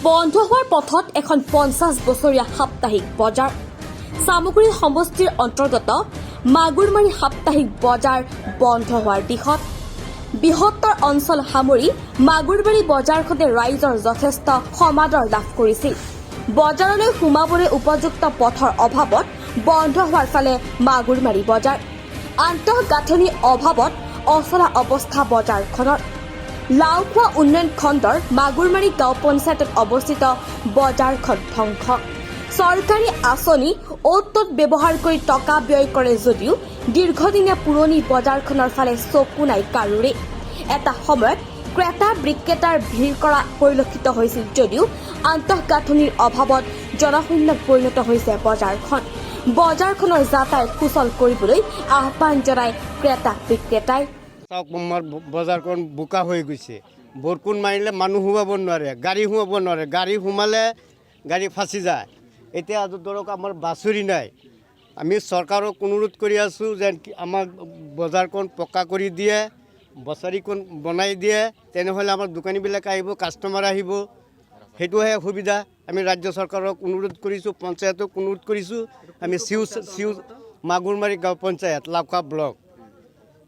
বন্ধ হোৱাৰ পথত এখন 50 বছৰীয়া সাপ্তাহিক বজাৰ সামগ্ৰী সমষ্টিৰ অন্তৰ্গত মাগুৰমাৰী সাপ্তাহিক বজাৰ বন্ধ হোৱাৰ দিশত বৃহত্তৰ অঞ্চল সামৰি মাগুৰমাৰী বজাৰখনে ৰাইজৰ যথেষ্ট সমাদৰ লাভ কৰিছিল। বজাৰলৈ সোমাবলৈ উপযুক্ত পথৰ অভাৱত বন্ধ হোৱাৰ ফালে মাগুৰমাৰী বজাৰ আন্তঃগাঁথনিৰ অভাৱত অচলা অৱস্থা বজাৰখনৰ লাওখোৱা উন্নয়ন খণ্ডৰ মাগুৰমাৰী গাঁও পঞ্চায়তত অৱস্থিত বজাৰখন ধ্বংস। চৰকাৰী আঁচনি অ'ত-ত'ত ব্যৱহাৰ কৰি টকা ব্যয় কৰে যদিও দীৰ্ঘদিনীয়া পুৰণি বজাৰখনৰ ফালে চকু নাই কাৰোৰে। এটা সময়ত ক্ৰেতা বিক্ৰেতাৰ ভিৰ কৰা পৰিলক্ষিত হৈছিল যদিও আন্তঃগাঁথনিৰ অভাৱত জনশূন্যত পৰিণত হৈছে বজাৰখন। বজাৰখনৰ যাতায়াত সুচল কৰিবলৈ আহ্বান জনায় ক্ৰেতা বিক্ৰেতাই। বজাৰখন বোকা হৈ গৈছে। বৰষুণ মাৰিলে মানুহ সোমাব নোৱাৰে, গাড়ী সোমাব নোৱাৰে, গাড়ী সোমালে গাড়ী ফাঁচি যায়। এতিয়া ধৰক আমাৰ বাছুৰি নাই। আমি চৰকাৰক অনুৰোধ কৰি আছোঁ যে আমাক বজাৰখন পকা কৰি দিয়ে, বছৰীখন বনাই দিয়ে, তেনেহ'লে আমাৰ দোকানীবিলাক আহিব, কাষ্টমাৰ আহিব, সেইটোহে সুবিধা। আমি ৰাজ্য চৰকাৰক অনুৰোধ কৰিছোঁ, পঞ্চায়তক অনুৰোধ কৰিছোঁ। আমি মাগুৰমাৰী গাঁও পঞ্চায়ত লাওখোৱা ব্লক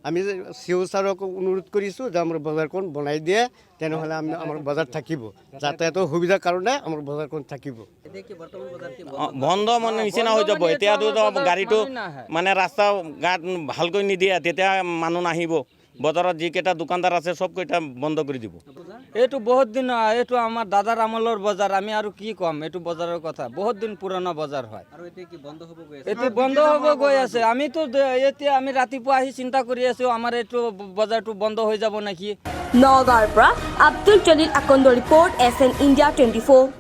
আমি চিও ছাৰক অনুৰোধ কৰিছোঁ যে আমাৰ বজাৰখন বনাই দিয়ে, তেনেহ'লে আমাৰ বজাৰ থাকিব, যাতায়াতৰ সুবিধাৰ কাৰণে আমাৰ বজাৰখন থাকিব। বন্ধ মানে নিচিনা হৈ যাব। এতিয়াতো গাড়ীটো মানে ৰাস্তা ঘাট ভালকৈ নিদিয়ে, তেতিয়া মানুহ নাহিব। বজাৰত যিকেইটা দোকানদাৰ আছে চবকেইটা বন্ধ কৰি দিব। এইটো বহুত দিন, এইটো আমাৰ দাদাৰ আমলৰ বজাৰ। আমি আৰু কি ক'ম, এইটো বজাৰৰ কথা বহুত দিন পুৰণা বজাৰ হয়। এইটো বন্ধ হ'ব গৈ আছে। আমিতো এতিয়া আমি ৰাতিপুৱা আহি চিন্তা কৰি আছো আমাৰ এইটো বজাৰটো বন্ধ হৈ যাব নেকি। নগাঁৱৰ পৰা আব্দুল জলিল আকন্দ ৰিপৰ্ট SN India 24।